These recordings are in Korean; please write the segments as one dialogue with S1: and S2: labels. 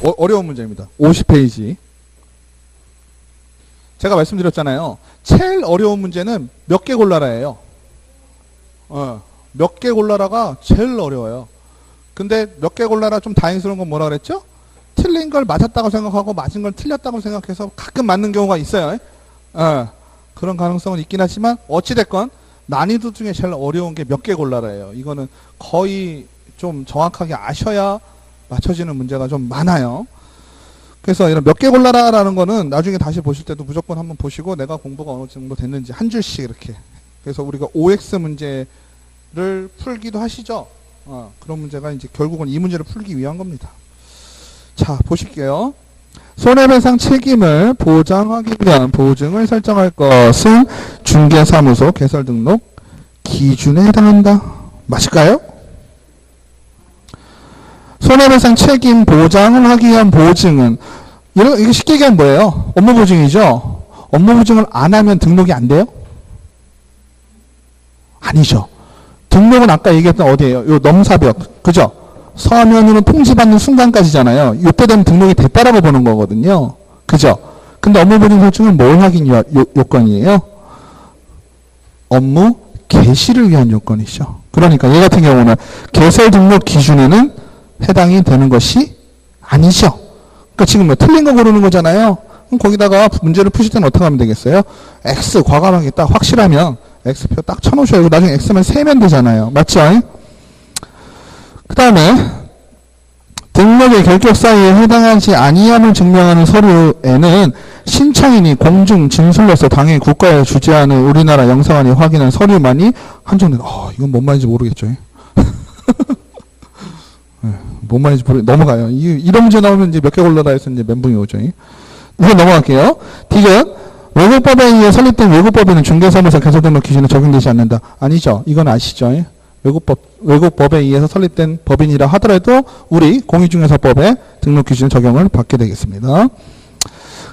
S1: 어려운 문제입니다. 50페이지. 제가 말씀드렸잖아요. 제일 어려운 문제는 몇 개 골라라예요. 몇 개 골라라가 제일 어려워요. 근데 몇 개 골라라 좀 다행스러운 건 뭐라 그랬죠? 틀린 걸 맞았다고 생각하고 맞은 걸 틀렸다고 생각해서 가끔 맞는 경우가 있어요. 그런 가능성은 있긴 하지만 어찌됐건 난이도 중에 제일 어려운 게 몇 개 골라라예요. 이거는 거의 좀 정확하게 아셔야 맞춰지는 문제가 좀 많아요. 그래서 이런 몇 개 골라라라는 거는 나중에 다시 보실 때도 무조건 한번 보시고 내가 공부가 어느 정도 됐는지 한 줄씩 이렇게. 그래서 우리가 OX 문제를 풀기도 하시죠. 그런 문제가 이제 결국은 이 문제를 풀기 위한 겁니다. 자, 보실게요. 손해배상 책임을 보장하기 위한 보증을 설정할 것은 중개사무소 개설 등록 기준에 해당한다. 맞을까요? 손해배상 책임 보장을 하기 위한 보증은 이게 쉽게 얘기하면 뭐예요? 업무보증이죠. 업무보증을 안 하면 등록이 안 돼요? 아니죠. 등록은 아까 얘기했던 어디예요? 요 넘사벽, 그죠? 서면으로 통지받는 순간까지잖아요. 이때 되면 등록이 됐다라고 보는 거거든요. 그죠? 근데 업무보증 설정은 뭘 확인 요건이에요? 업무 개시를 위한 요건이죠. 그러니까 얘 같은 경우는 개설 등록 기준에는 해당이 되는 것이 아니죠. 그러니까 지금 뭐 틀린 거 고르는 거잖아요. 그럼 거기다가 문제를 푸실 때는 어떻게 하면 되겠어요? X 과감하게 딱 확실하면 X표 딱 쳐놓으셔야 되고 나중에 X만 세면 되잖아요. 맞죠? 그 다음에 등록의 결격 사유에 해당하지 아니함을 증명하는 서류에는 신청인이 공중 진술로서 당연히 국가에 주재하는 우리나라 영사관이 확인한 서류만이 한정된다. 이건 뭔 말인지 모르겠죠. 뭔 말인지 넘어가요. 이런 문제 나오면 이제 몇 개 골라라 해서 이제 멘붕이 오죠. 이거 넘어갈게요. 디귿 외국법에 의해 설립된 외국법에는 중개사무소 개설 등록 기준에 적용되지 않는다. 아니죠. 이건 아시죠? 외국법에 의해서 설립된 법인이라 하더라도 우리 공익중개사법에 등록 기준 적용을 받게 되겠습니다.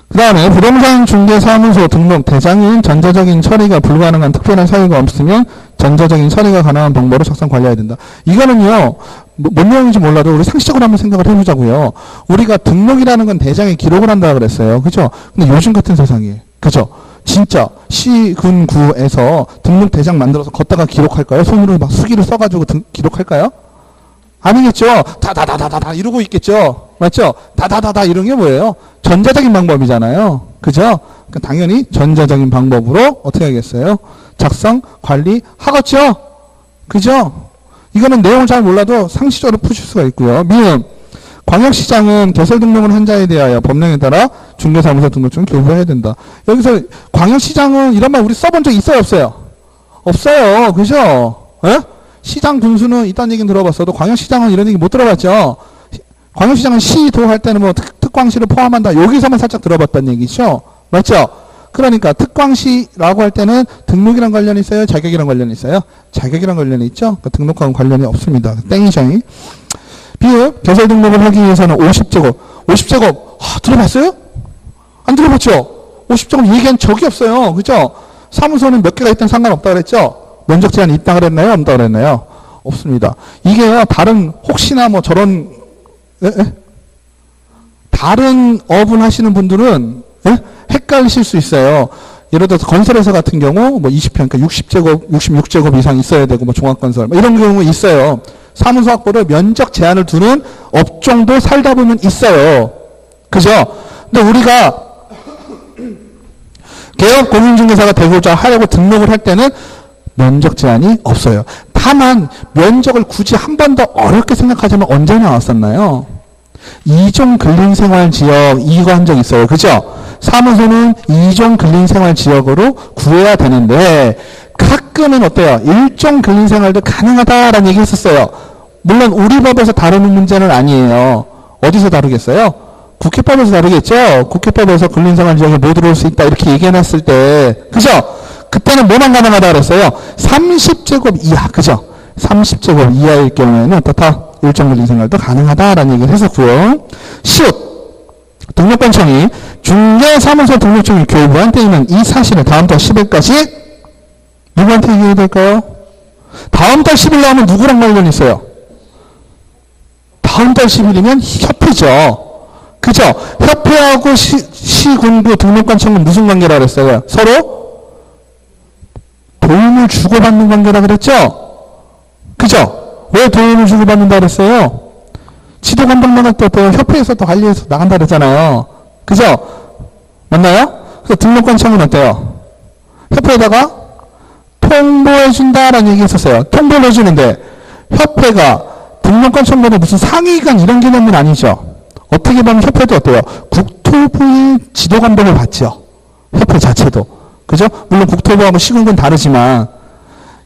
S1: 그 다음에 부동산 중개사무소 등록 대장인 전자적인 처리가 불가능한 특별한 사유가 없으면 전자적인 처리가 가능한 방법으로 작성 관리해야 된다. 이거는요, 뭔 내용인지 몰라도 우리 상식적으로 한번 생각을 해보자고요. 우리가 등록이라는 건 대장에 기록을 한다 그랬어요. 그죠? 근데 요즘 같은 세상에, 그죠? 진짜 시군구에서 등록 대장 만들어서 걷다가 기록할까요? 손으로 막 수기를 써가지고 기록할까요? 아니겠죠. 다다다다다 이러고 있겠죠. 맞죠? 다다다다 이런 게 뭐예요? 전자적인 방법이잖아요. 그죠? 그러니까 당연히 전자적인 방법으로 어떻게 하겠어요? 작성, 관리 하겠죠? 그죠? 이거는 내용을 잘 몰라도 상식적으로 푸실 수가 있고요. 미음. 광역시장은 개설 등록을 한 자에 대하여 법령에 따라 중개사무소 등록증을 교부해야 된다. 여기서 광역시장은 이런 말 우리 써본 적 있어요? 없어요? 없어요. 그죠? 예? 시장 군수는 이딴 얘기는 들어봤어도 광역시장은 이런 얘기 못 들어봤죠. 광역시장은 시도 할 때는 뭐 특광시를 포함한다. 여기서만 살짝 들어봤단 얘기죠. 맞죠? 그러니까 특광시라고 할 때는 등록이랑 관련이 있어요? 자격이랑 관련이 있어요? 자격이랑 관련이 있죠? 그러니까 등록하고 관련이 없습니다. 땡이죠. 비읍 개설 등록을 하기 위해서는 50제곱. 50제곱 들어봤어요? 안 들어봤죠? 50제곱 얘기한 적이 없어요. 그죠? 사무소는 몇 개가 있든 상관없다 그랬죠? 면적 제한이 있다 그랬나요? 없다 그랬나요? 없습니다. 이게요, 다른, 혹시나 뭐 저런, 다른 업을 하시는 분들은, 헷갈리실 수 있어요. 예를 들어서 건설회사 같은 경우, 뭐 20평, 그러니까 60제곱, 66제곱 이상 있어야 되고, 뭐 종합건설, 뭐 이런 경우 있어요. 사무소 확보를 면적 제한을 두는 업종도 살다 보면 있어요. 그죠? 근데 우리가, 개업 공인중개사가 되고자 하려고 등록을 할 때는 면적 제한이 없어요. 다만 면적을 굳이 한 번 더 어렵게 생각하자면 언제 나왔었나요? 이종 근린생활지역 이거 한 적 있어요. 그죠? 사무소는 이종 근린생활지역으로 구해야 되는데 가끔은 어때요? 일종 근린생활도 가능하다라는 얘기 했었어요. 물론 우리 법에서 다루는 문제는 아니에요. 어디서 다루겠어요? 국회법에서 다루겠죠? 국회법에서 근린생활지역에 뭐 들어올 수 있다 이렇게 얘기해놨을 때 그죠? 그때는 뭐만 가능하다 그랬어요? 30제곱 이하, 그죠? 30제곱 이하일 경우에는 어떻다? 일정 근린생활도 가능하다라는 얘기를 했었고요. 시옷 등록관청이 중개사무소 등록증을 교부한 때에는 이 사실을 다음 달 10일까지 누구한테 얘기해야 될까요? 다음 달 10일 나오면 누구랑 관련이 있어요? 다음 달 10일이면 협회죠. 그죠? 협회하고 시군구 등록관청은 무슨 관계라 그랬어요? 서로 도움을 주고받는 관계라 그랬죠? 그죠? 왜 도움을 주고받는다 그랬어요? 지도 감독 나갈 때 어때요? 협회에서 또 관리해서 나간다 그랬잖아요. 그죠? 맞나요? 그래서 등록관청은 어때요? 협회에다가 통보해준다라는 얘기 했었어요. 통보를 해주는데 협회가 등록관청보다 무슨 상위기관 이런 개념은 아니죠. 어떻게 보면 협회도 어때요? 국토부의 지도 감독을 받죠. 협회 자체도. 그죠? 물론 국토부하고 시군구는 다르지만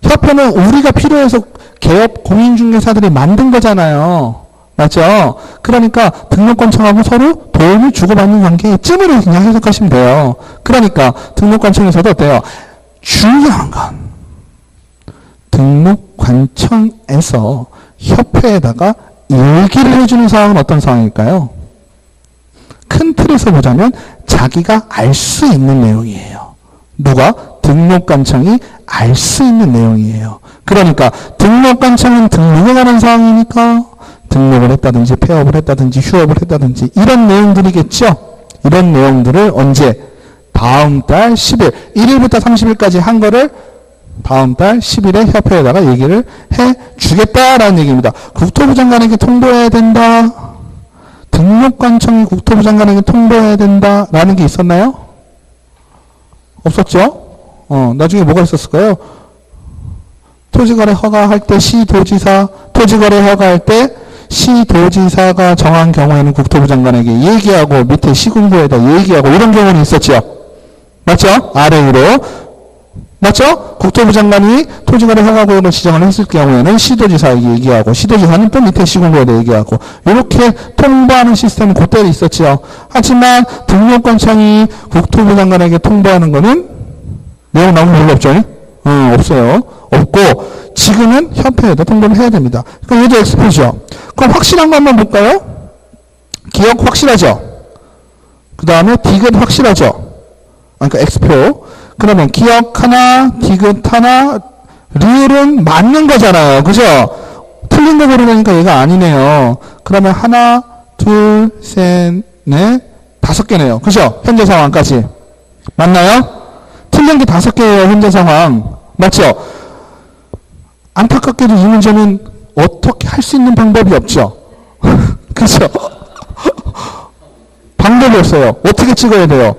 S1: 협회는 우리가 필요해서 개업 공인중개사들이 만든 거잖아요. 맞죠? 그러니까 등록관청하고 서로 도움을 주고받는 관계의 쯤으로 그냥 해석하시면 돼요. 그러니까 등록관청에서도 어때요? 중요한 건 등록관청에서 협회에다가 얘기를 해주는 상황은 어떤 상황일까요? 큰 틀에서 보자면 자기가 알 수 있는 내용이에요. 누가? 등록관청이 알 수 있는 내용이에요. 그러니까 등록관청은 등록에 관한 사항이니까 등록을 했다든지 폐업을 했다든지 휴업을 했다든지 이런 내용들이겠죠. 이런 내용들을 언제? 다음 달 10일 1일부터 30일까지 한 거를 다음 달 10일에 협회에다가 얘기를 해 주겠다라는 얘기입니다. 국토부 장관에게 통보해야 된다. 등록관청이 국토부 장관에게 통보해야 된다라는 게 있었나요? 없었죠? 나중에 뭐가 있었을까요? 토지거래 허가할 때 시도지사, 토지거래 허가할 때 시도지사가 정한 경우에는 국토부 장관에게 얘기하고 밑에 시군구에다 얘기하고 이런 경우는 있었죠. 맞죠? 아래 위로. 맞죠? 국토부 장관이 토지거래 허가구역을 지정을 했을 경우에는 시도지사에게 얘기하고 시도지사는 또 밑에 시군구에다 얘기하고 이렇게 통보하는 시스템은 그때도 있었죠. 하지만 등록관청이 국토부 장관에게 통보하는 거는 내용 나오는 별로 없죠? 없어요. 없고 지금은 협회에다 통보를 해야 됩니다. 그럼 얘도 엑스표죠. 그럼 확실한 거 한번 볼까요? 기억 확실하죠? 그 다음에 디귿 확실하죠? 그러니까 엑스표. 그러면 기억 하나, 디귿 하나, 리을은 맞는 거잖아요. 그죠? 틀린 거 고르려니까 얘가 아니네요. 그러면 하나, 둘, 셋, 넷, 5개네요. 그죠? 현재 상황까지. 맞나요? 틀린 게 5개예요. 현재 상황. 맞죠? 안타깝게도 이 문제는 어떻게 할 수 있는 방법이 없죠. 그죠? 방법이 없어요. 어떻게 찍어야 돼요?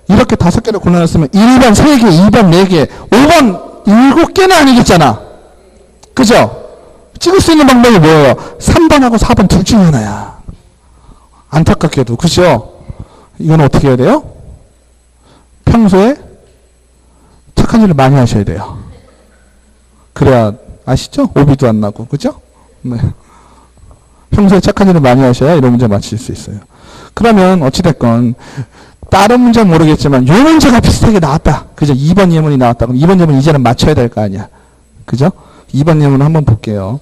S1: 이렇게 5개를 골라놨으면 1번 3개, 2번 4개, 5번 7개는 아니겠잖아. 그죠? 찍을 수 있는 방법이 뭐예요? 3번하고 4번 둘 중에 하나야. 안타깝게도. 그죠? 이건 어떻게 해야 돼요? 평소에 착한 일을 많이 하셔야 돼요. 그래야 아시죠? 오비도 안 나고. 그죠? 네. 평소에 착한 일을 많이 하셔야 이런 문제 맞힐 수 있어요. 그러면 어찌됐건 다른 문제는 모르겠지만 이 문제가 비슷하게 나왔다. 그죠? 2번 예문이 나왔다. 그럼 2번 예문 이제는 맞춰야 될 거 아니야. 그죠? 2번 예문 한번 볼게요.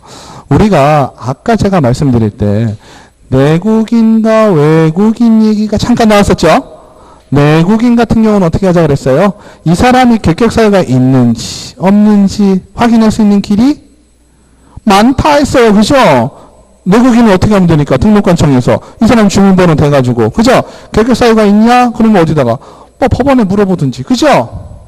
S1: 우리가 아까 제가 말씀드릴 때 내국인과 외국인 얘기가 잠깐 나왔었죠? 내국인 같은 경우는 어떻게 하자 그랬어요? 이 사람이 결격사유가 있는지 없는지 확인할 수 있는 길이 많다 했어요. 그죠? 내국인은 어떻게 하면 되니까 등록관청에서 이 사람 주민번호 대가지고 그죠? 결격사유가 있냐? 그러면 어디다가 법원에 물어보든지 그죠?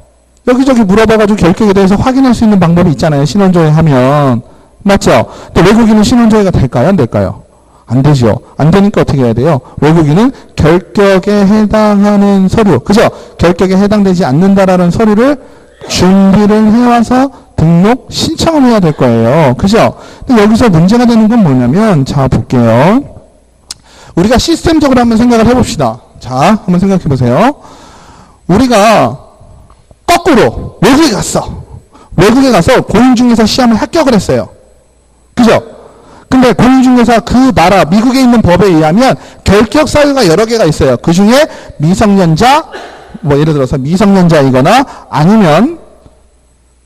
S1: 여기저기 물어봐가지고 결격에 대해서 확인할 수 있는 방법이 있잖아요. 신원조회 하면 맞죠? 근데 외국인은 신원조회가 될까요? 안 될까요? 안 되죠. 안 되니까 어떻게 해야 돼요? 외국인은 결격에 해당하는 서류 그죠? 결격에 해당되지 않는다라는 서류를 준비를 해와서 등록 신청을 해야 될 거예요. 그죠? 근데 여기서 문제가 되는 건 뭐냐면, 자, 볼게요. 우리가 시스템적으로 한번 생각을 해봅시다. 자, 한번 생각해 보세요. 우리가 거꾸로 외국에 갔어. 외국에 가서 공인중개사 시험을 합격을 했어요. 그죠? 근데 공인중개사 그 나라, 미국에 있는 법에 의하면 결격 사유가 여러 개가 있어요. 그 중에 미성년자, 뭐 예를 들어서 미성년자이거나 아니면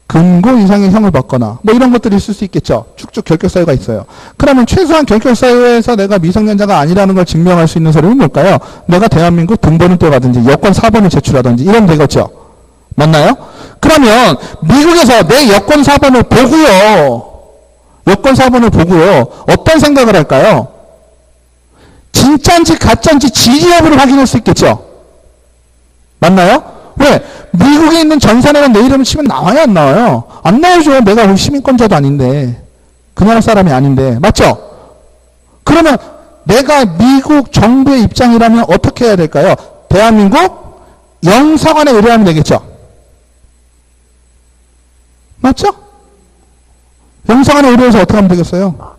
S1: 금고 이상의 형을 받거나 뭐 이런 것들이 있을 수 있겠죠. 쭉쭉 결격사유가 있어요. 그러면 최소한 결격사유에서 내가 미성년자가 아니라는 걸 증명할 수 있는 서류는 뭘까요? 내가 대한민국 등본을 떼가든지 여권 4번을 제출하든지 이러면 되겠죠. 맞나요? 그러면 미국에서 내 여권 4번을 보고요. 여권 4번을 보고요. 어떤 생각을 할까요? 진짜인지 가짜인지 지리 여부를 확인할 수 있겠죠. 맞나요? 왜? 미국에 있는 전산에는 내 이름을 치면 나와요, 안 나와요? 안 나오죠. 내가 시민권자도 아닌데. 그 나라 사람이 아닌데. 맞죠? 그러면 내가 미국 정부의 입장이라면 어떻게 해야 될까요? 대한민국 영사관에 의뢰하면 되겠죠. 맞죠? 영사관에 의뢰해서 어떻게 하면 되겠어요?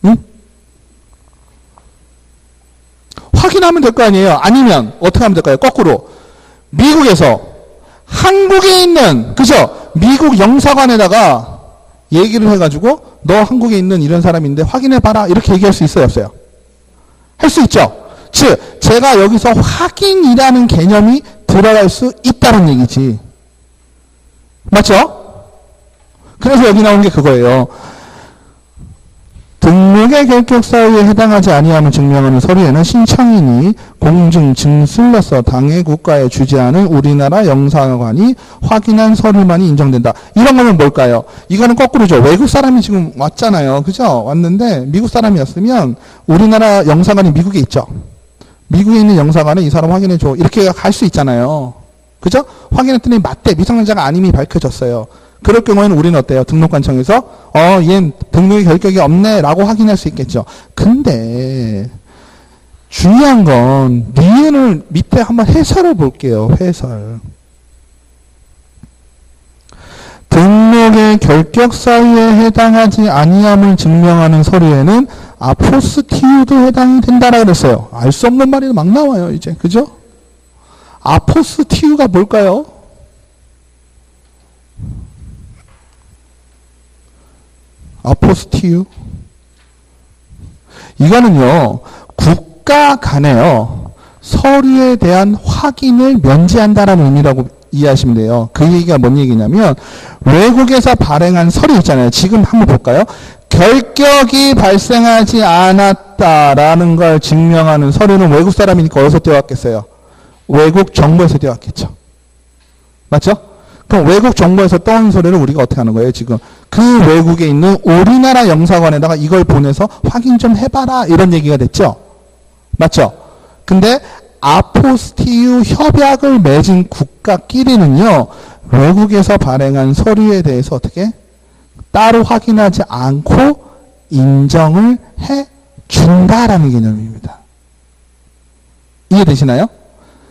S1: 응? 확인하면 될 거 아니에요. 아니면 어떻게 하면 될까요? 거꾸로 미국에서 한국에 있는, 그죠? 미국 영사관에다가 얘기를 해가지고 너 한국에 있는 이런 사람인데 확인해봐라 이렇게 얘기할 수 있어요, 없어요? 할 수 있죠. 즉 제가 여기서 확인이라는 개념이 들어갈 수 있다는 얘기지. 맞죠? 그래서 여기 나온 게 그거예요. 등록의 결격 사유에 해당하지 아니함을 증명하는 서류에는 신청인이 공증 증서로서 당해 국가에 주재하는 우리나라 영사관이 확인한 서류만이 인정된다. 이런 거는 뭘까요? 이거는 거꾸로죠. 외국 사람이 지금 왔잖아요. 그죠? 왔는데 미국 사람이었으면 우리나라 영사관이 미국에 있죠. 미국에 있는 영사관에 이 사람 확인해줘. 이렇게 할 수 있잖아요. 그죠? 확인했더니 맞대. 미성년자가 아님이 밝혀졌어요. 그럴 경우에는 우리는 어때요? 등록관청에서 얘 등록의 결격이 없네 라고 확인할 수 있겠죠. 근데 중요한 건 니은을 밑에 한번 해설을 볼게요. 해설. 등록의 결격 사유에 해당하지 아니함을 증명하는 서류에는 아포스티유도 해당이 된다라 그랬어요. 알 수 없는 말이 막 나와요. 이제. 그죠? 아포스티유가 뭘까요? 아포스티유. 이거는요, 국가 간에요, 서류에 대한 확인을 면제한다라는 의미라고 이해하시면 돼요. 그 얘기가 뭔 얘기냐면, 외국에서 발행한 서류 있잖아요. 지금 한번 볼까요? 결격이 발생하지 않았다라는 걸 증명하는 서류는 외국 사람이니까 어디서 떼어왔겠어요? 외국 정부에서 떼어왔겠죠. 맞죠? 그럼 외국 정부에서 떠온 서류를 우리가 어떻게 하는 거예요? 지금 그 외국에 있는 우리나라 영사관에다가 이걸 보내서 확인 좀 해봐라 이런 얘기가 됐죠. 맞죠? 근데 아포스티유 협약을 맺은 국가끼리는요, 외국에서 발행한 서류에 대해서 어떻게 따로 확인하지 않고 인정을 해준다라는 개념입니다. 이해되시나요?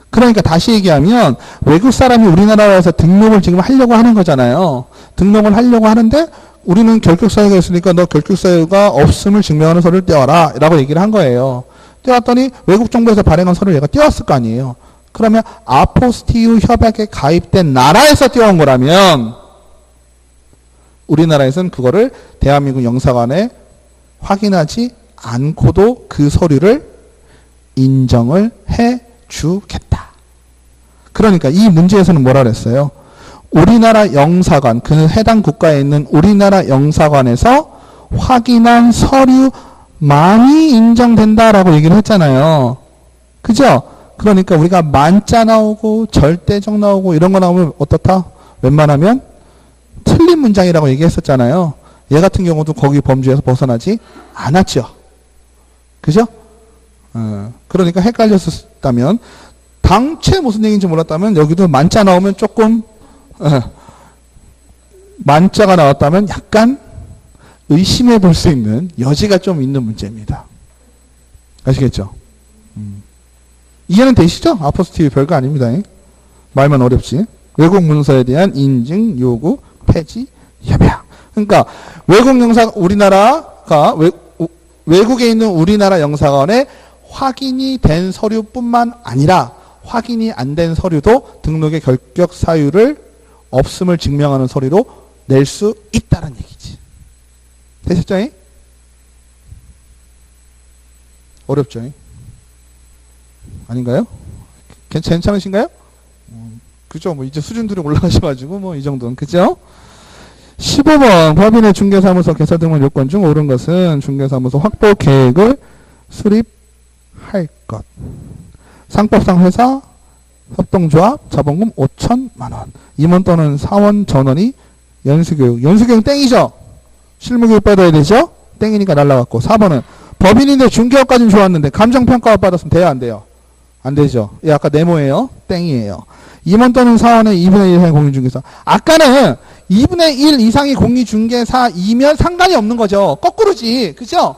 S1: 그러니까 다시 얘기하면 외국 사람이 우리나라에 와서 등록을 지금 하려고 하는 거잖아요. 등록을 하려고 하는데 우리는 결격사유가 있으니까 너 결격사유가 없음을 증명하는 서류를 떼어라 라고 얘기를 한 거예요. 떼었더니 외국 정부에서 발행한 서류를 얘가 떼었을 거 아니에요. 그러면 아포스티유 협약에 가입된 나라에서 떼어온 거라면 우리나라에서는 그거를 대한민국 영사관에 확인하지 않고도 그 서류를 인정을 해주겠다. 그러니까 이 문제에서는 뭐라 그랬어요? 우리나라 영사관, 그 해당 국가에 있는 우리나라 영사관에서 확인한 서류만이 인정된다라고 얘기를 했잖아요. 그죠? 그러니까 우리가 만자 나오고 절대적 나오고 이런 거 나오면 어떻다? 웬만하면 틀린 문장이라고 얘기했었잖아요. 얘 같은 경우도 거기 범주에서 벗어나지 않았죠. 그죠? 그러니까 헷갈렸었다면, 당최 무슨 얘기인지 몰랐다면 여기도 만자 나오면 조금 만자가 나왔다면 약간 의심해 볼 수 있는 여지가 좀 있는 문제입니다. 아시겠죠? 이해는 되시죠? 아포스티유 별거 아닙니다. 말만 어렵지. 외국 문서에 대한 인증 요구 폐지 협약. 그러니까 외국 영사 우리나라가 외국에 있는 우리나라 영사관에 확인이 된 서류뿐만 아니라 확인이 안 된 서류도 등록의 결격 사유를 없음을 증명하는 서류로 낼 수 있다는 얘기지. 되셨죠? 어렵죠? 아닌가요? 괜찮으신가요? 그죠? 뭐 이제 수준들이 올라가셔가지고 뭐 이 정도는 그죠? 15번 법인의 중개사무소 개설 등록 요건 중 옳은 것은 중개사무소 확보 계획을 수립할 것. 상법상 회사, 협동조합, 자본금 5천만 원. 임원 또는 사원 전원이 연수교육. 연수교육 땡이죠? 실무교육 받아야 되죠? 땡이니까 날라갔고. 4번은 법인인데 중개업까지는 좋았는데 감정평가업 받았으면 돼요, 안 돼요? 안 되죠. 예, 아까 네모예요. 땡이에요. 임원 또는 사원의 2분의 1 이상의 공인중개사. 아까는 2분의 1 이상의 공인중개사이면 상관이 없는 거죠. 거꾸로지. 그죠?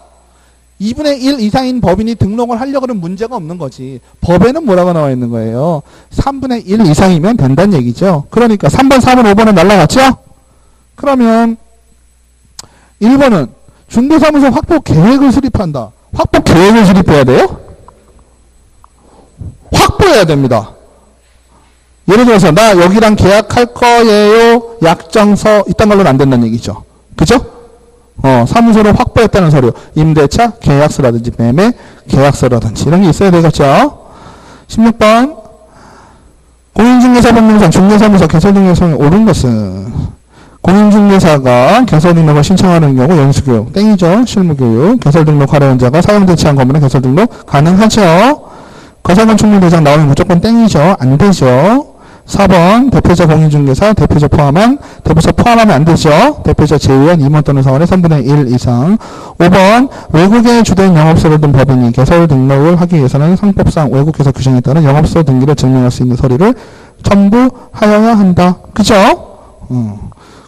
S1: 2분의 1 이상인 법인이 등록을 하려고 하면 문제가 없는 거지. 법에는 뭐라고 나와 있는 거예요? 3분의 1 이상이면 된다는 얘기죠. 그러니까 3번, 4번, 5번은 날라갔죠? 그러면 1번은 중개사무소 확보 계획을 수립한다. 확보 계획을 수립해야 돼요? 확보해야 됩니다. 예를 들어서 나 여기랑 계약할 거예요. 약정서 이딴 걸로는 안 된다는 얘기죠. 그죠? 사무소를 확보했다는 서류. 임대차 계약서라든지 매매 계약서라든지 이런 게 있어야 되겠죠. 16번 공인중개사 법령상 중개사무소 개설등 요청이 옳은 것은 공인중개사가 개설등록을 신청하는 경우 연수교육 땡이죠. 실무교육 개설등록 하려는 자가 사용되지 않은 건물에 개설등록 가능하죠. 거사건축물 대상 나오면 무조건 땡이죠. 안 되죠. 4번 대표자 공인중개사 대표자 포함하면 안 되죠. 대표자 제외한 임원 또는 사원의 3분의 1 이상. 5번 외국에 주된 영업소를 둔 법인이 개설 등록을 하기 위해서는 상법상 외국에서 규정에 따른 영업소 등기를 증명할 수 있는 서류를 첨부하여야 한다. 그죠?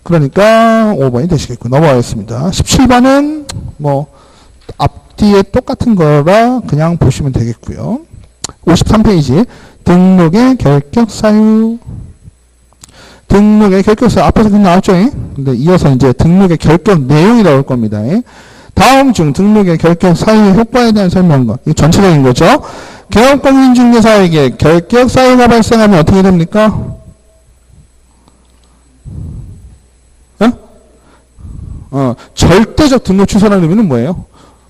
S1: 그러니까 5번이 되시겠고 넘어가겠습니다. 17번은 뭐 앞뒤에 똑같은 거라 그냥 보시면 되겠고요. 53페이지 등록의 결격 사유. 등록의 결격 사유 앞에서 그냥 나왔죠. 근데 이어서 이제 등록의 결격 내용이 나올 겁니다. 다음 중 등록의 결격 사유의 효과에 대한 설명과 이 전체적인 거죠. 개업공인중개사에게 결격 사유가 발생하면 어떻게 됩니까? 절대적 등록 취소라는 의미는 뭐예요?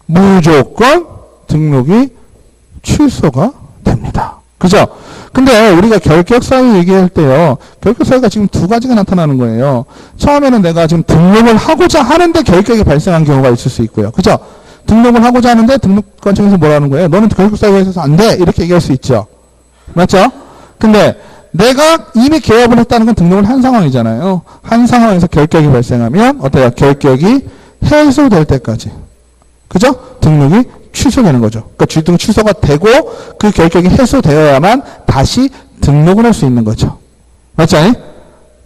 S1: 무조건 등록이 취소가 됩니다. 그죠? 근데 우리가 결격사유 얘기할 때요, 결격사유가 지금 두 가지가 나타나는 거예요. 처음에는 내가 지금 등록을 하고자 하는데 결격이 발생한 경우가 있을 수 있고요. 그죠? 등록을 하고자 하는데 등록관청에서 뭐라는 거예요? 너는 결격사유가 있어서 안 돼! 이렇게 얘기할 수 있죠. 맞죠? 근데 내가 이미 개업을 했다는 건 등록을 한 상황이잖아요. 한 상황에서 결격이 발생하면 어때요? 결격이 해소될 때까지. 그죠? 등록이 취소되는 거죠. 그러니까 주등 취소가 되고 그 결격이 해소되어야만 다시 등록을 할 수 있는 거죠. 맞죠?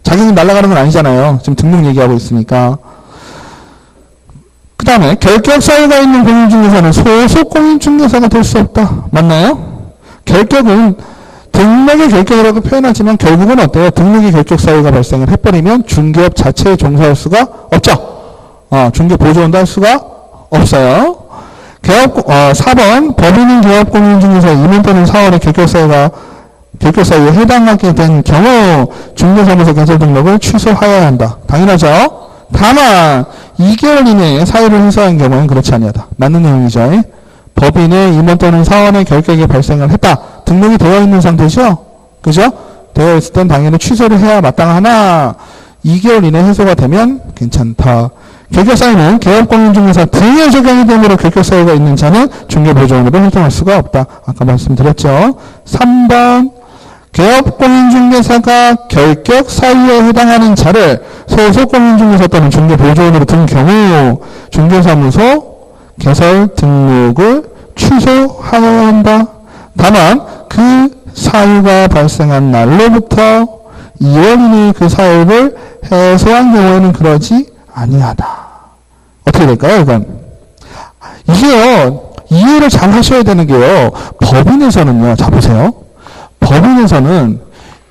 S1: 자격이 날아가는 건 아니잖아요. 지금 등록 얘기하고 있으니까. 그 다음에 결격 사유가 있는 공인중개사는 소속 공인중개사가 될 수 없다. 맞나요? 결격은 등록의 결격이라고 표현하지만 결국은 어때요? 등록의 결격 사유가 발생을 해버리면 중개업 자체에 종사할 수가 없죠. 중개 보조원도 할 수가 없어요. 4번 법인인 개업공인중개사 임원 또는 사원의 결격사유에 해당하게 된 경우 중개사무소 개설 등록을 취소하여야 한다. 당연하죠. 다만 2개월 이내에 사유를 해소한 경우는 그렇지 아니하다. 맞는 내용이죠. 법인의 임원 또는 사원의 결격이 발생을 했다. 등록이 되어 있는 상태죠. 그죠? 되어 있을 땐 당연히 취소를 해야 마땅하나 2개월 이내 해소가 되면 괜찮다. 결격사유는 개업공인중개사 등에 적용이 되므로 결격사유가 있는 자는 중개보조원으로 활동할 수가 없다. 아까 말씀드렸죠. 3번 개업공인중개사가 결격사유에 해당하는 자를 소속공인중개사 또는 중개보조원으로 둔 경우 중개사무소 개설 등록을 취소하여야 한다. 다만 그 사유가 발생한 날로부터 2월 이내에 그 사유를 해소한 경우에는 그러지 아니하다. 어떻게 될까요, 이건? 이게요, 이해를 잘 하셔야 되는 게요, 법인에서는요, 자, 보세요. 법인에서는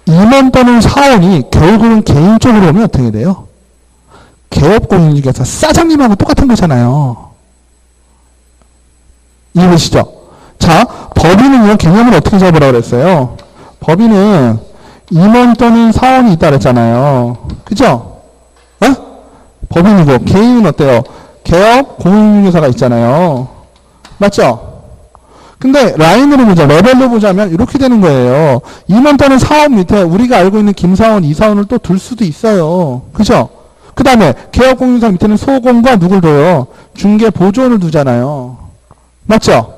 S1: 임원 또는 사원이 결국은 개인적으로 오면 어떻게 돼요? 개업공인중개사 사장님하고 똑같은 거잖아요. 이해되시죠? 자, 법인은요, 개념을 어떻게 잡으라고 그랬어요? 법인은 임원 또는 사원이 있다 그랬잖아요. 그죠? 법인이고, 개인은 어때요? 개업 공인중개사가 있잖아요. 맞죠? 근데 라인으로 보자, 레벨로 보자면 이렇게 되는 거예요. 임원 또는 사원 밑에 우리가 알고 있는 김사원, 이사원을 또 둘 수도 있어요. 그죠? 그 다음에 개업 공인중개사 밑에는 소공과 누굴 둬요? 중개보조원을 두잖아요. 맞죠?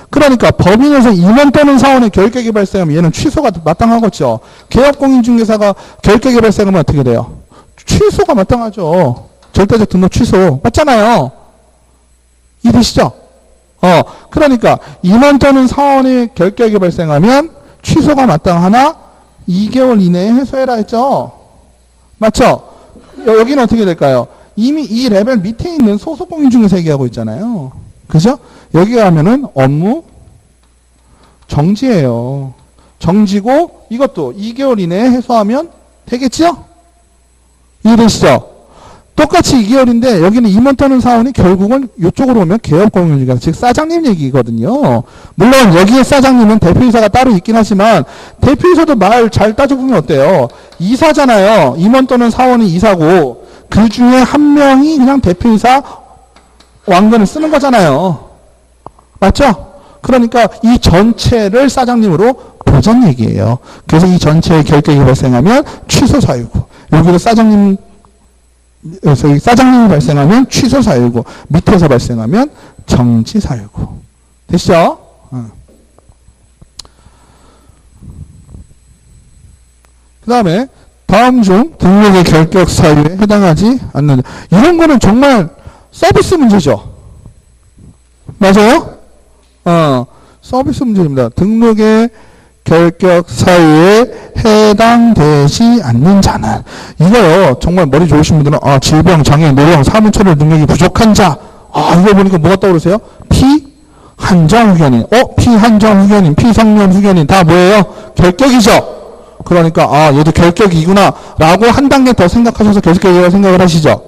S1: 그러니까 법인에서 임원 또는 사원의 결격이 발생하면 얘는 취소가 마땅하겠죠. 개업공인중개사가 결격이 발생하면 어떻게 돼요? 취소가 마땅하죠. 절대적 등록 취소. 맞잖아요. 이해되시죠? 그러니까 임원 또는 사원의 결격이 발생하면 취소가 마땅하나 2개월 이내에 해소해라 했죠. 맞죠? 여기는 어떻게 될까요? 이미 이 레벨 밑에 있는 소속 공인 중개사 얘기하고 있잖아요. 그죠? 여기 가면은 업무 정지예요. 정지고 이것도 2개월 이내에 해소하면 되겠죠? 이해되시죠? 똑같이 2개월인데 여기는 임원 또는 사원이 결국은 이쪽으로 오면 개업공인중개사, 즉 사장님 얘기거든요. 물론 여기에 사장님은 대표이사가 따로 있긴 하지만 대표이사도 말 잘 따져보면 어때요? 이사잖아요. 임원 또는 사원이 이사고 그 중에 한 명이 그냥 대표이사 왕건을 쓰는 거잖아요. 맞죠? 그러니까 이 전체를 사장님으로 보전 얘기예요. 그래서 이 전체의 결격이 발생하면 취소 사유고 여기도 사장님이 발생하면 취소 사유고 밑에서 발생하면 정지 사유고. 됐죠? 그 다음에 다음 중 등록의 결격 사유에 해당하지 않는다. 이런 거는 정말 서비스 문제죠. 맞아요? 서비스 문제입니다. 등록의 결격 사유에 해당되지 않는 자는, 이거요 정말 머리 좋으신 분들은 질병, 장애, 노령, 사무처리 능력이 부족한 자, 이거 보니까 뭐가 떠오르세요? 피한정 후견인, 피한정 후견인, 피성년 후견인 다 뭐예요? 결격이죠. 그러니까 얘도 결격이구나 라고 한 단계 더 생각하셔서 계속해서 생각을 하시죠.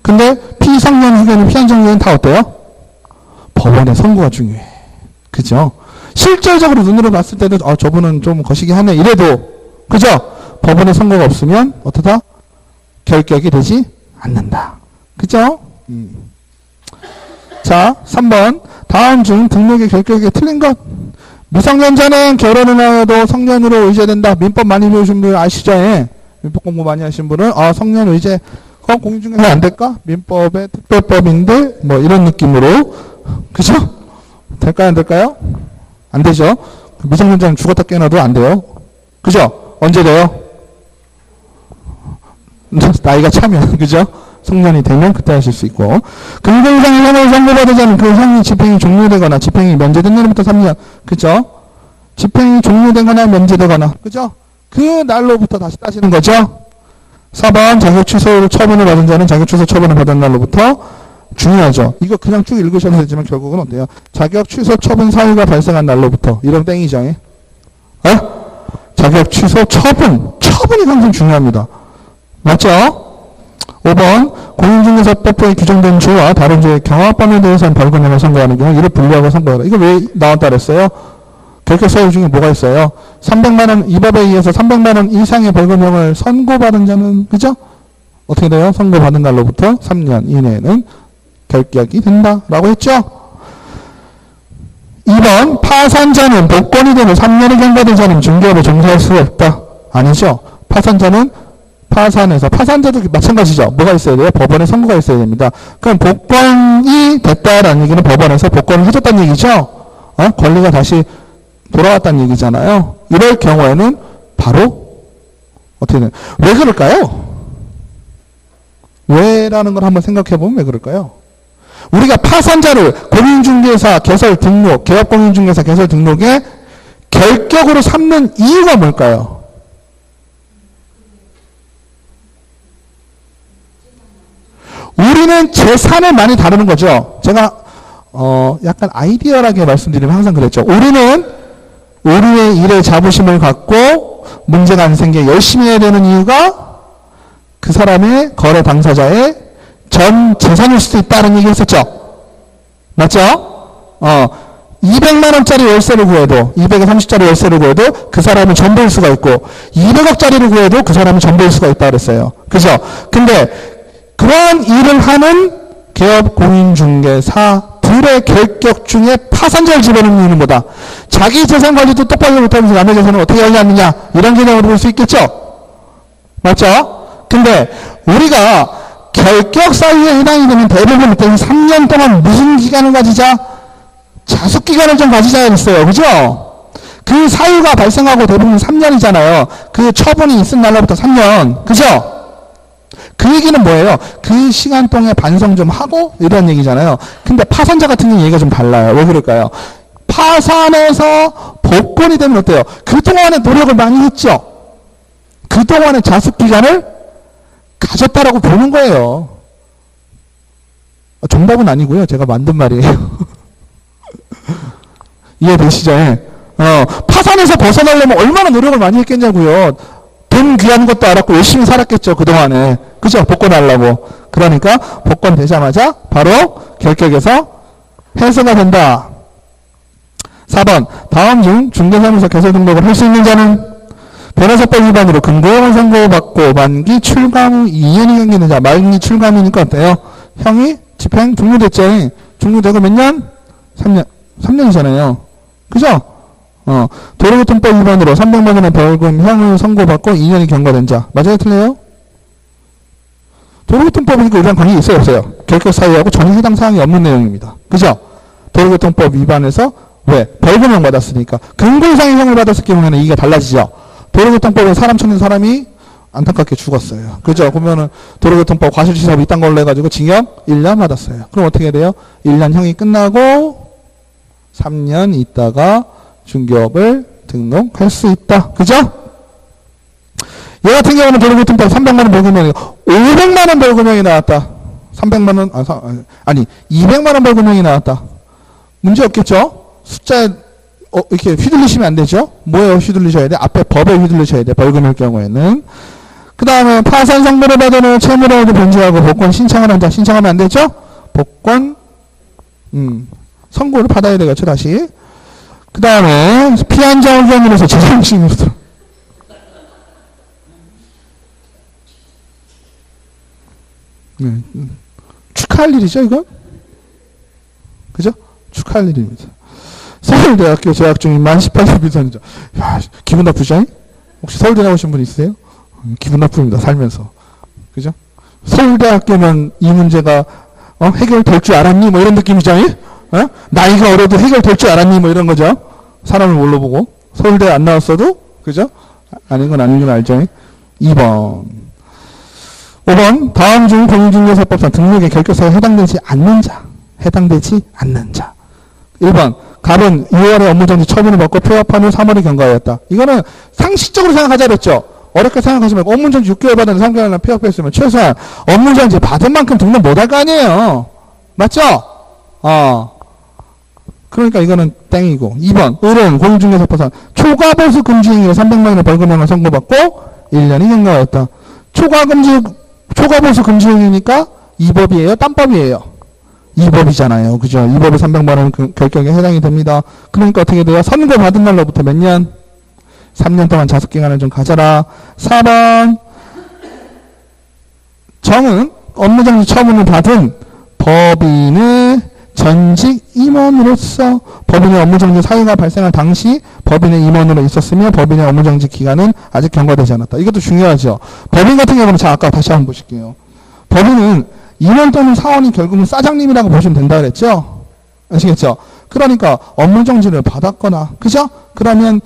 S1: 근데 피성년 후견인, 피한정 후견인 다 어때요? 법원의 선고가 중요해. 그죠? 실질적으로 눈으로 봤을 때도 저분은 좀 거시기 하네 이래도, 그죠? 법원의 선고가 없으면 어떠다? 결격이 되지 않는다. 그죠? 자, 3번. 다음 중 등록의 결격이 틀린 것. 미성년자는 결혼을 해도 성년으로 의제된다. 민법 많이 배우신 분 아시죠? 민법 공부 많이 하신 분은 성년 의제 공인중개사 안 될까? 민법의 특별법인데 뭐 이런 느낌으로. 그죠? 될까요? 안 될까요? 안 되죠? 미성년자는 죽었다 깨어나도 안 돼요. 그죠? 언제 돼요? 나이가 차면. 그죠? 성년이 되면 그때 하실 수 있고. 금고 이상의 형을 선고받은 자는 그 형이 집행이 종료되거나 집행이 면제된 날부터 3년. 그죠? 집행이 종료되거나 면제되거나. 그죠? 그 날로부터 다시 따지는 거죠. 4번 자격 취소 처분을 받은 자는 자격 취소 처분을 받은 날로부터. 중요하죠. 이거 그냥 쭉 읽으셔도 되지만 결국은 어때요? 자격 취소 처분 사유가 발생한 날로부터. 이런 땡이죠. 자격 취소 처분이 항상 중요합니다. 맞죠? 5번 공인중개사법에 규정된 조와 다른 조의 경합범에 대해서는 벌금형을 선고하는 경우 이를 분리하고 선고하라. 이거 왜 나왔다 그랬어요? 결격 사유 중에 뭐가 있어요? 300만원, 이 법에 의해서 300만원 이상의 벌금형을 선고받은 자는, 그죠? 어떻게 돼요? 선고받은 날로부터 3년 이내에는 결격이 된다라고 했죠? 2번 파산자는 복권이 되는 3년이 경과된 자는 중개업에 종사할 수가 없다. 아니죠? 파산자도 마찬가지죠. 뭐가 있어야 돼요? 법원의 선고가 있어야 됩니다. 그럼 복권이 됐다라는 얘기는 법원에서 복권을 해줬다는 얘기죠? 권리가 다시 돌아왔다는 얘기잖아요. 이럴 경우에는 바로 어떻게 되나요? 왜 그럴까요? 왜라는 걸 한번 생각해보면 왜 그럴까요? 우리가 파산자를 공인중개사 개설 등록, 개업공인중개사 개설 등록에 결격으로 삼는 이유가 뭘까요? 우리는 재산을 많이 다루는 거죠. 제가 약간 아이디어하게 말씀드리면 항상 그랬죠. 우리는 우리의 일에 자부심을 갖고 문제가 안 생겨 열심히 해야 되는 이유가 그 사람의 거래 당사자의 전 재산일 수도 있다는 얘기 했었죠. 맞죠? 200만원짜리 월세를 구해도, 230짜리 월세를 구해도 그 사람은 전부일 수가 있고, 200억짜리를 구해도 그 사람은 전부일 수가 있다 그랬어요. 그죠? 근데 그러한 일을 하는 개업 공인중개사들의 결격 중에 파산자를 집어넣는 이유는 뭐다? 자기 재산 관리도 똑바로 못하면서 남의 재산을 어떻게 하지 않느냐? 이런 개념으로 볼 수 있겠죠? 맞죠? 근데 우리가 결격 사유에 해당이 되면 대부분 3년 동안 무슨 기간을 가지자? 자숙기간을 좀 가지자 했어요. 그죠? 그 사유가 발생하고 대부분 3년이잖아요. 그 처분이 있은 날로부터 3년. 그죠? 그 얘기는 뭐예요? 그 시간 동안에 반성 좀 하고 이런 얘기잖아요. 근데 파산자 같은 경우는 얘기가 좀 달라요. 왜 그럴까요? 파산해서 복권이 되면 어때요? 그동안에 노력을 많이 했죠. 그동안의 자숙기간을 가졌다라고 보는 거예요. 정답은 아니고요. 제가 만든 말이에요. 이해되시죠? 파산에서 벗어나려면 얼마나 노력을 많이 했겠냐고요. 돈 귀한 것도 알았고 열심히 살았겠죠. 그동안에. 그죠? 복권하려고. 그러니까 복권 되자마자 바로 결격해서 해소가 된다. 4번 다음 중 중개사무소 개설 등록을 할 수 있는 자는 변호사법 위반으로 금고형을 선고받고 만기 출감 후 2년이 경기는 자. 만기 출감이니까 어때요? 형이 집행 종료됐죠. 종료되고 몇 년? 3년. 3년이잖아요. 그죠? 도로교통법 위반으로 300만 원의 벌금형을 선고받고 2년이 경과된 자. 맞아요? 틀려요? 도로교통법이니까 위반 관계 있어요? 없어요? 결격 사유하고 전혀 해당 사항이 없는 내용입니다. 그죠? 도로교통법 위반해서 왜? 벌금형 받았으니까. 근거 이상의 형을 받았을 경우에는 이게 달라지죠. 도로교통법에 사람 찾는 사람이 안타깝게 죽었어요. 그죠? 보면은 도로교통법 과실치사법 이딴 걸로 해가지고 징역 1년 받았어요. 그럼 어떻게 돼요? 1년 형이 끝나고 3년 있다가 중개업을 등록할 수 있다. 그죠? 얘 같은 경우는 도로교통법 300만 원 벌금형이 500만 원 벌금형이 나왔다. 300만 원, 아니 200만 원 벌금형이 나왔다. 문제 없겠죠? 숫자에 이렇게 휘둘리시면 안 되죠? 뭐에 휘둘리셔야 돼? 앞에 법에 휘둘리셔야 돼. 벌금일 경우에는. 그 다음에 파산 선고를 받으면 채무를 변제하고 복권 신청을 한다. 신청하면 안 되죠? 복권 선고를 받아야 되겠죠. 다시. 그 다음에 피한자 의견으로서 재산심으로 축하할 일이죠. 이건? 그죠? 축하할 일입니다. 서울대학교 재학 중인 만 18세 미성년자. 야, 기분 나쁘죠? 혹시 서울대 나오신 분 있으세요? 기분 나쁩니다. 살면서. 그죠? 서울대학교면 이 문제가 해결될 줄 알았니? 뭐 이런 느낌이죠? 나이가 어려도 해결될 줄 알았니? 뭐 이런 거죠. 사람을 뭘로 보고. 서울대 안 나왔어도 그죠? 아닌 건 아닌 건 알죠? 2번 5번 다음 중 공인중개사법상 등록의 결격사에 해당되지 않는 자. 해당되지 않는 자. 1번 갑은 2월에 업무정지 처분을 받고 폐업한 후 3월에 경과하였다. 이거는 상식적으로 생각하자 그랬죠. 어렵게 생각하지 말고 업무정지 6개월 받았는데 3개월이나 폐업했으면 최소한 업무정지 받은 만큼 등록 못할 거 아니에요. 맞죠? 그러니까 이거는 땡이고. 2번 을은 공인중개사법상 초과보수 금지행위로 300만 원의 벌금형을 선고받고 1년이 경과하였다. 초과보수 금지행위니까 이 법이에요? 딴 법이에요? 이 법이잖아요. 그죠? 이 법에 300만 원 결격에 해당이 됩니다. 그러니까 어떻게 돼요? 선고 받은 날로부터 몇 년? 3년 동안 자숙기간을 좀 가져라. 4번 정은 업무정지 처분을 받은 법인의 전직 임원으로서 법인의 업무정지 사유가 발생할 당시 법인의 임원으로 있었으며 법인의 업무정지 기간은 아직 경과되지 않았다. 이것도 중요하죠. 법인 같은 경우는 자 아까 다시 한번 보실게요. 법인은 임원 또는 사원이 결국은 사장님이라고 보시면 된다 그랬죠? 아시겠죠? 그러니까 업무정지를 받았거나 그죠? 그러면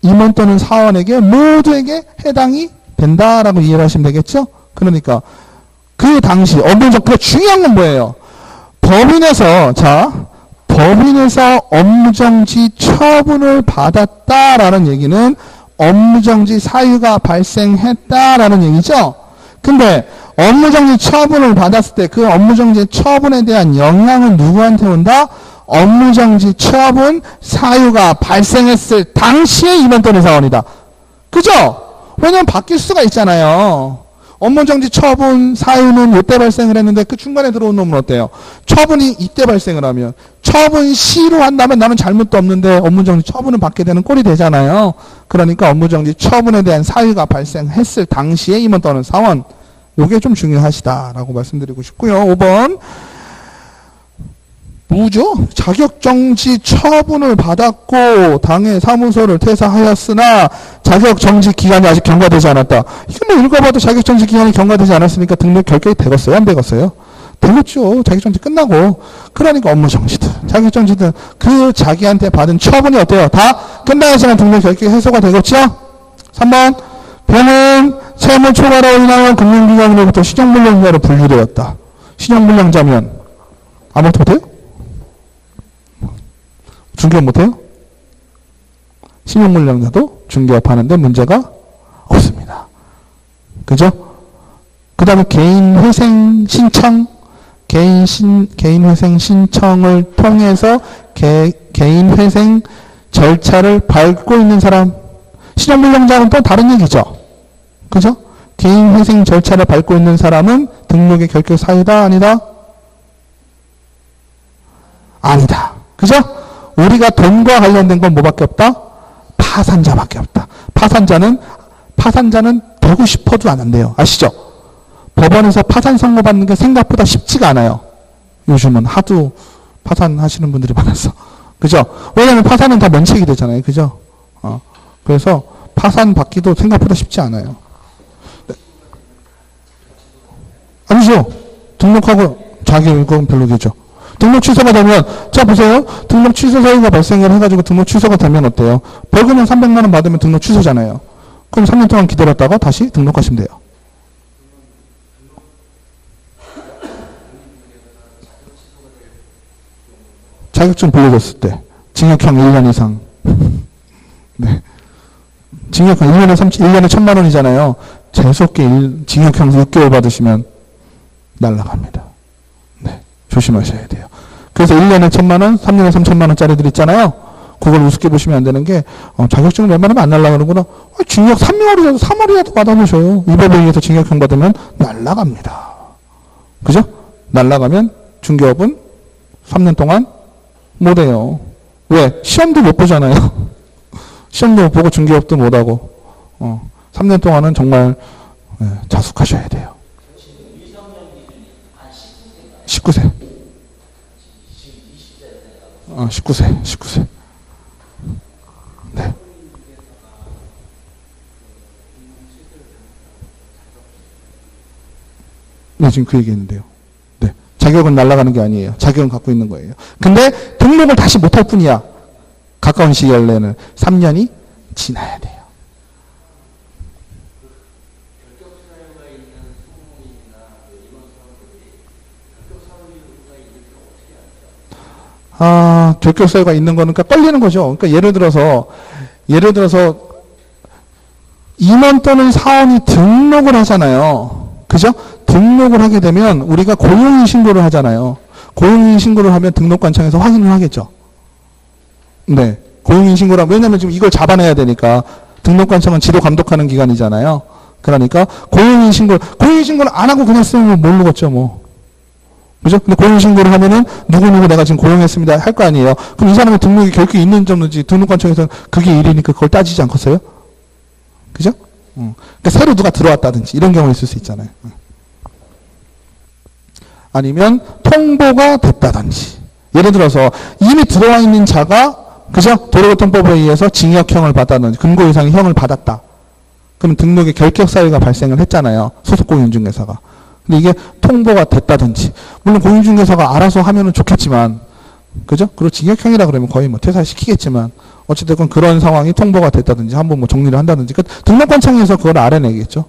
S1: 임원 또는 사원에게 모두에게 해당이 된다라고 이해를 하시면 되겠죠? 그러니까 그 당시 업무정지 그 중요한 건 뭐예요? 법인에서 업무정지 처분을 받았다라는 얘기는 업무정지 사유가 발생했다라는 얘기죠? 근데 업무정지 처분을 받았을 때 그 업무정지 처분에 대한 영향은 누구한테 온다? 업무정지 처분 사유가 발생했을 당시에 임원 또는 사원이다. 그죠? 왜냐면 바뀔 수가 있잖아요. 업무정지 처분 사유는 이때 발생을 했는데 그 중간에 들어온 놈은 어때요? 처분이 이때 발생을 하면 처분 시로 한다면 나는 잘못도 없는데 업무정지 처분을 받게 되는 꼴이 되잖아요. 그러니까 업무정지 처분에 대한 사유가 발생했을 당시에 임원 또는 사원 요게 좀 중요하시다라고 말씀드리고 싶고요. 5번 뭐죠? 자격정지 처분을 받았고 당해 사무소를 퇴사하였으나 자격정지 기간이 아직 경과되지 않았다. 이거 뭐 읽어봐도 자격정지 기간이 경과되지 않았으니까 등록 결격이 되겠어요? 안 되겠어요? 되겠죠. 자격정지 끝나고. 그러니까 업무정지든 자격정지든 그 자기한테 받은 처분이 어때요? 다 끝나야지만 등록 결격이 해소가 되겠죠? 3번 병은 채무 초과로 인하여 금융기관으로부터 신용불량자로 분류되었다. 신용불량자면 아무것도 못해요? 중개업 못해요? 신용불량자도 중개업하는데 문제가 없습니다. 그죠? 그 다음에 개인회생 신청, 개인회생 신청을 통해서 개인회생 절차를 밟고 있는 사람, 신용불량자는 또 다른 얘기죠. 그죠? 개인회생 절차를 밟고 있는 사람은 등록의 결격 사유다, 아니다? 아니다. 그죠? 우리가 돈과 관련된 건 뭐밖에 없다? 파산자밖에 없다. 파산자는 되고 싶어도 안 한대요. 아시죠? 법원에서 파산 선고 받는 게 생각보다 쉽지가 않아요. 요즘은 하도 파산하시는 분들이 많아서. 그죠? 왜냐면 파산은 다 면책이 되잖아요. 그죠? 그래서 파산 받기도 생각보다 쉽지 않아요. 네. 아니죠. 등록하고 자기 그건 별로겠죠. 등록 취소가 되면, 자 보세요. 등록 취소 사유가 발생을 해가지고 등록 취소가 되면 어때요? 벌금은 300만 원 받으면 등록 취소잖아요. 그럼 3년 동안 기다렸다가 다시 등록하시면 돼요. 자격증 불려줬을 때 징역형 1년 이상. 네. 징역형 1년에 1,000만 원이잖아요. 재수없게 징역형 6개월 받으시면 날라갑니다. 네. 조심하셔야 돼요. 그래서 1년에 1,000만 원, 3년에 3,000만 원짜리들 있잖아요. 그걸 우습게 보시면 안 되는 게, 자격증을 웬만하면 안 날라가는구나. 징역 3월이라도 3월이라도 받아보셔요. 이 법에 의해서 징역형 받으면 날라갑니다. 그죠? 날라가면 중개업은 3년 동안 못해요. 왜? 시험도 못 보잖아요. 시험도 못 보고 중개업도 못하고 3년 동안은 정말 자숙하셔야 돼요. 19세. 19세. 네. 네, 지금 그 얘기했는데요. 네. 자격은 날아가는 게 아니에요. 자격은 갖고 있는 거예요. 근데 등록을 다시 못할 뿐이야. 가까운 시일 내에는 3년이 지나야 돼요. 결격 사유가 있는 거는, 그러니까 걸리는 거죠. 그러니까 예를 들어서 임원 또는 사원이 등록을 하잖아요. 그죠? 등록을 하게 되면 우리가 고용인 신고를 하잖아요. 고용인 신고를 하면 등록관청에서 확인을 하겠죠. 네. 고용인 신고를 하면, 왜냐면 지금 이걸 잡아내야 되니까 등록관청은 지도 감독하는 기관이잖아요. 그러니까 고용인 신고를 안 하고 그냥 쓰면 모르겠죠, 뭐. 그죠? 근데 고용신고를 하면은, 누구누구 내가 지금 고용했습니다. 할 거 아니에요. 그럼 이 사람의 등록이 결격이 있는지 없는지 등록관청에서는 그게 일이니까 그걸 따지지 않겠어요? 그죠? 그러니까 새로 누가 들어왔다든지 이런 경우 있을 수 있잖아요. 아니면 통보가 됐다든지. 예를 들어서 이미 들어와 있는 자가, 그죠? 도로교통법에 의해서 징역형을 받았는지, 금고 이상의 형을 받았다. 그럼 등록에 결격 사유가 발생을 했잖아요. 소속 공인중개사가. 근데 이게 통보가 됐다든지, 물론 공인중개사가 알아서 하면은 좋겠지만, 그죠? 그리고 징역형이라 그러면 거의 뭐 퇴사시키겠지만, 어찌됐건 그런 상황이 통보가 됐다든지, 한번 뭐 정리를 한다든지, 그러니까 등록관청에서 그걸 알아내겠죠.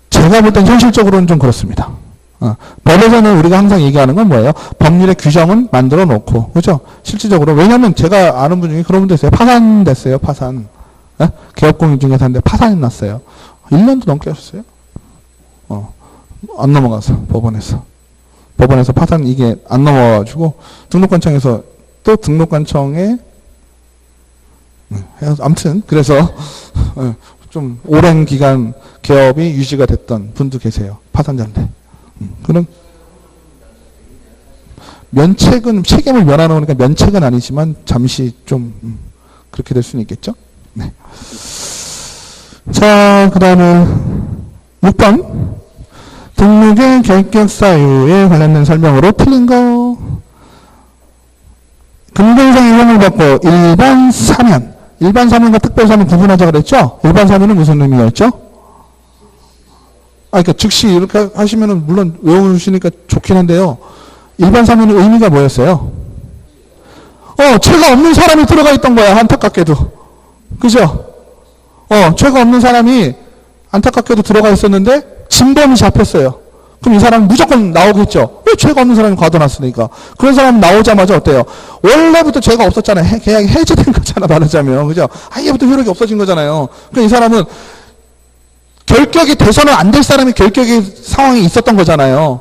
S1: 제가 볼 땐 현실적으로는 좀 그렇습니다. 법에서는 우리가 항상 얘기하는 건 뭐예요? 법률의 규정은 만들어 놓고, 그죠? 실질적으로, 왜냐면 제가 아는 분 중에 그런 분도 있어요. 파산됐어요, 파산. 개업공인중개사인데 파산이 났어요. 1년도 넘게 하셨어요? 안 넘어가서, 법원에서. 법원에서 파산 이게 안 넘어가가지고, 등록관청에서 또 등록관청에, 아무튼, 그래서, 좀 오랜 기간 개업이 유지가 됐던 분도 계세요. 파산자인데. 그럼, 면책은, 책임을 면하는 거니까 면책은 아니지만, 잠시 좀, 그렇게 될 수는 있겠죠? 네. 자, 그 다음에 6번 등록의 결격 사유에 관련된 설명으로 틀린 거. 금고이상의 형을 받고 일반 사면, 일반 사면과 특별 사면 구분하자 그랬죠? 일반 사면은 무슨 의미였죠? 그러니까 즉시 이렇게 하시면은 물론 외워주시니까 좋긴 한데요. 일반 사면의 의미가 뭐였어요? 죄가 없는 사람이 들어가 있던 거야, 안타깝게도. 그죠? 죄가 없는 사람이 안타깝게도 들어가 있었는데 진범이 잡혔어요. 그럼 이 사람은 무조건 나오겠죠. 왜? 죄가 없는 사람이 가둬놨으니까. 그런 사람 나오자마자 어때요? 원래부터 죄가 없었잖아요. 계약이 해제된 거잖아, 말하자면. 그죠? 아예부터 효력이 없어진 거잖아요. 그러니까 이 사람은 결격이 돼서는 안 될 사람이 결격의 상황이 있었던 거잖아요.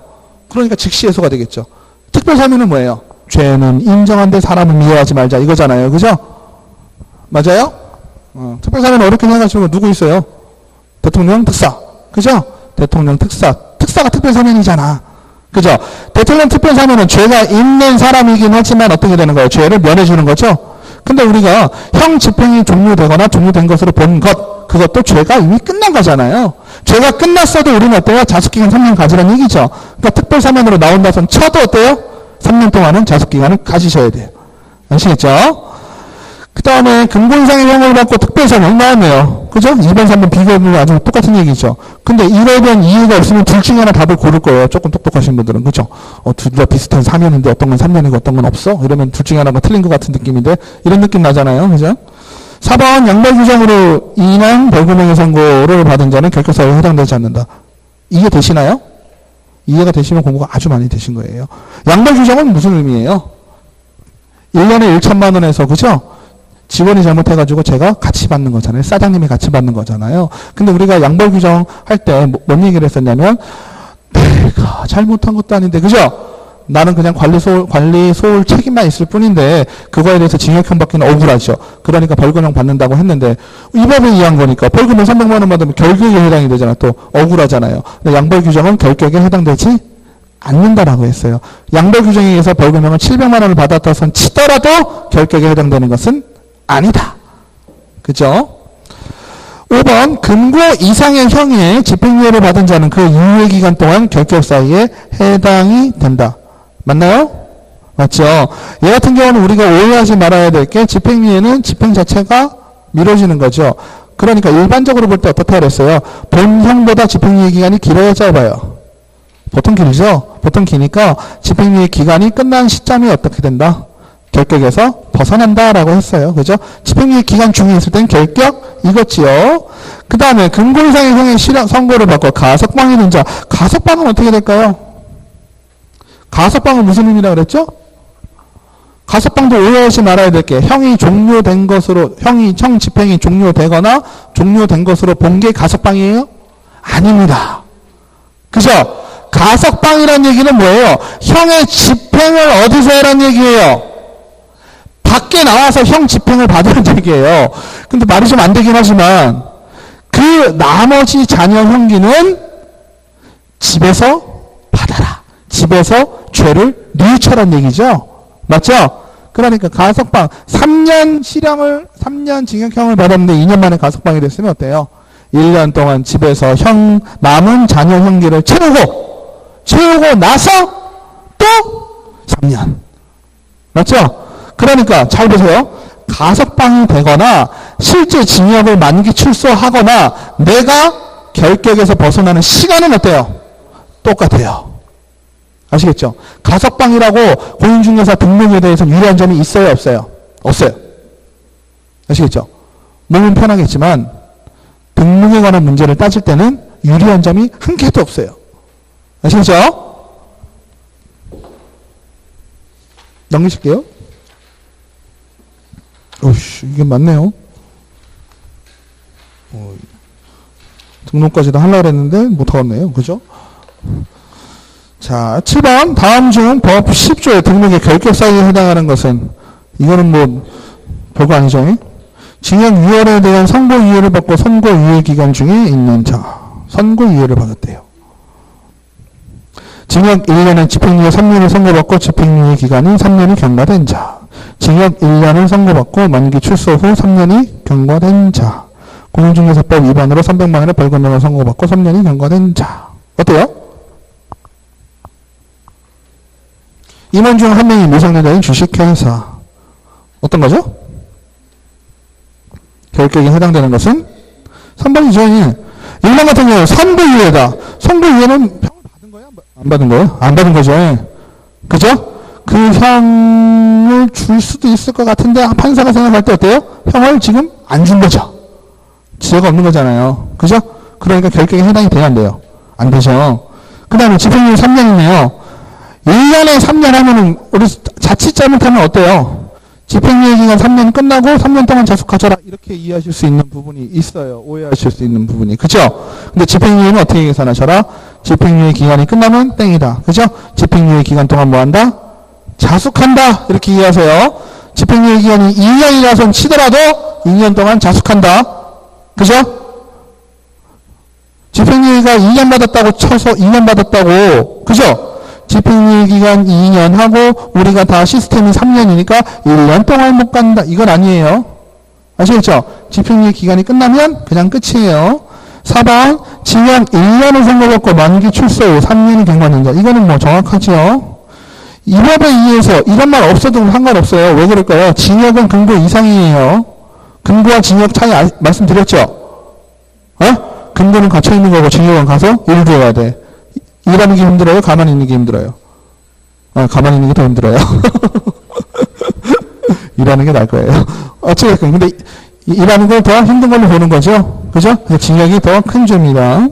S1: 그러니까 즉시 해소가 되겠죠. 특별사면은 뭐예요? 죄는 인정한데 사람을 미워하지 말자 이거잖아요. 그죠? 맞아요? 특별사면은 어렵게 생각하시면 누구 있어요? 대통령 특사. 그죠? 대통령 특사가 특별사면이잖아. 그죠? 대통령 특별사면은 죄가 있는 사람이긴 하지만 어떻게 되는 거예요? 죄를 면해주는 거죠? 근데 우리가 형 집행이 종료되거나 종료된 것으로 본 것, 그것도 죄가 이미 끝난 거잖아요. 죄가 끝났어도 우리는 어때요? 자숙기간 3년 가지란 얘기죠. 그러니까 특별사면으로 나온다 손 쳐도 어때요? 3년 동안은 자숙기간을 가지셔야 돼요. 아시겠죠? 그 다음에 근고 이상의 형을 받고 특별사면 나왔네요. 그죠? 2번, 3번 비교해보면 아주 똑같은 얘기죠. 근데 이에 대한 이해가 없으면 둘 중에 하나 답을 고를 거예요. 조금 똑똑하신 분들은. 그죠? 둘 다 비슷한 사면인데 어떤 건 3년이고 어떤 건 없어? 이러면 둘 중에 하나가 틀린 것 같은 느낌인데 이런 느낌 나잖아요. 그죠? 4번 양벌 규정으로 인한 벌금형의 선고를 받은 자는 결격사유에 해당되지 않는다. 이해되시나요? 이해가 되시면 공부가 아주 많이 되신 거예요. 양벌 규정은 무슨 의미예요? 1년에 1천만 원에서 그죠? 직원이 잘못해가지고 제가 같이 받는 거잖아요. 사장님이 같이 받는 거잖아요. 근데 우리가 양벌 규정 할 때 뭔 얘기를 했었냐면 내가 잘못한 것도 아닌데 그죠? 나는 그냥 관리 소홀 책임만 있을 뿐인데 그거에 대해서 징역형 받기는 억울하죠. 그러니까 벌금형 받는다고 했는데 이 법에 의한 거니까 벌금을 300만 원 받으면 결격에 해당이 되잖아. 또 억울하잖아요. 근데 양벌 규정은 결격에 해당되지 않는다라고 했어요. 양벌 규정에 의해서 벌금형을 700만 원을 받았다 선 치더라도 결격에 해당되는 것은 아니다. 그죠? 5번 금고 이상의 형의 집행유예를 받은 자는 그 유예 기간 동안 결격 사유에 해당이 된다. 맞나요? 맞죠? 얘 같은 경우는 우리가 오해하지 말아야 될 게 집행유예는 집행 자체가 미뤄지는 거죠. 그러니까 일반적으로 볼 때 어떻게 하랬어요? 본형보다 집행유예 기간이 길어야 짧아요. 보통 길죠? 보통 기니까 집행유예 기간이 끝난 시점이 어떻게 된다? 결격에서 벗어난다라고 했어요. 그죠? 집행유예 기간 중에 있을 땐 결격 이거지요. 그 다음에 금고 이상의 형의 선고를 받고 가석방이 된 자. 가석방은 어떻게 될까요? 가석방은 무슨 의미라고 그랬죠? 가석방도 오해하지 말아야 될 게 형이 종료된 것으로 형 집행이 종료되거나 종료된 것으로 본 게 가석방이에요? 아닙니다. 그죠? 가석방이란 얘기는 뭐예요? 형의 집행을 어디서 해란 얘기예요? 밖에 나와서 형 집행을 받으란 얘기예요. 근데 말이 좀 안 되긴 하지만 그 나머지 자녀 형기는 집에서 받아라. 집에서 죄를 뉘우쳐란 얘기죠. 맞죠? 그러니까 가석방 3년 실형을 3년 징역형을 받았는데 2년 만에 가석방이 됐으면 어때요? 1년 동안 집에서 남은 자녀 형기를 채우고 나서 또 3년. 맞죠? 그러니까 잘 보세요. 가석방이 되거나 실제 징역을 만기 출소하거나 내가 결격에서 벗어나는 시간은 어때요? 똑같아요. 아시겠죠? 가석방이라고 공인중개사 등록에 대해서 유리한 점이 있어요? 없어요? 없어요. 아시겠죠? 몸은 편하겠지만 등록에 관한 문제를 따질 때는 유리한 점이 한 개도 없어요. 아시겠죠? 넘기실게요. 오씨, 이게 맞네요. 등록까지도 하려고 했는데 못하겠네요. 그죠? 자, 7번. 다음 중 법 10조의 등록의 결격 사유에 해당하는 것은, 이거는 뭐, 별거 아니죠? 징역 6월에 대한 선고 유예를 받고 선고 유예 기간 중에 있는 자. 선고 유예를 받았대요. 징역 1년에 집행유예 3년을 선고받고 집행유예 기간이 3년이 경과된 자. 징역 1년을 선고받고 만기 출소 후 3년이 경과된 자. 공인중개사법 위반으로 300만 원의 벌금형을 선고받고 3년이 경과된 자. 어때요? 임원 중 한 명이 미성년자인 주식회사. 어떤 거죠? 결격에 해당되는 것은 3번이죠. 1번 같은 경우 선고유예다. 선고유예는 형을 받은 거야? 안 받은 거예요? 안 받은 거죠. 그죠? 그 형을 줄 수도 있을 것 같은데 판사가 생각할 때 어때요? 형을 지금 안 준 거죠. 죄가 없는 거잖아요. 그죠? 그러니까 결격에 해당이 돼야 안 돼요. 안 되죠. 그 다음에 집행유예 3년이네요. 1년에 3년 하면은, 우리 자칫 잘못하면 어때요? 집행유예 기간 3년 끝나고 3년 동안 자숙하셔라. 이렇게 이해하실 수 있는 부분이 있어요. 오해하실 수 있는 부분이. 그죠? 근데 집행유예는 어떻게 계산하셔라? 집행유예 기간이 끝나면 땡이다. 그죠? 집행유예 기간 동안 뭐 한다? 자숙한다. 이렇게 이해하세요. 집행유예 기간이 2년이라서 치더라도 2년 동안 자숙한다. 그죠? 집행유예가 2년 받았다고 쳐서 2년 받았다고. 그죠? 집행유예 기간 2년 하고 우리가 다 시스템이 3년이니까 1년 동안 못 간다. 이건 아니에요. 아시겠죠? 집행유예 기간이 끝나면 그냥 끝이에요. 4번 징역 1년을 선고받고 만기 출소 후 3년이 경과된 자. 이거는 뭐 정확하죠? 이 법에 의해서 이런 말 없어도 상관없어요. 왜 그럴까요? 징역은 금고 이상이에요. 금고와 징역 차이 말씀드렸죠? 어? 금고는 갇혀있는 거고 징역은 가서 일을 줘야 돼. 일하는 게 힘들어요? 가만히 있는 게 힘들어요? 가만히 있는 게 더 힘들어요. 일하는 게 나을 거예요. 어쨌든 근데 일하는 걸 더 힘든 걸로 보는 거죠. 그죠? 징역이 더 큰 죄입니다.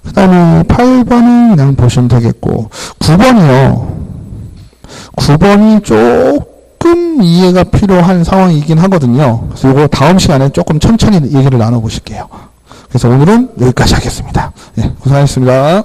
S1: 그 다음에 8번은 그냥 보시면 되겠고 9번이요. 9번이 조금 이해가 필요한 상황이긴 하거든요. 그래서 이거 다음 시간에 조금 천천히 얘기를 나눠보실게요. 그래서 오늘은 여기까지 하겠습니다. 예, 고생하셨습니다.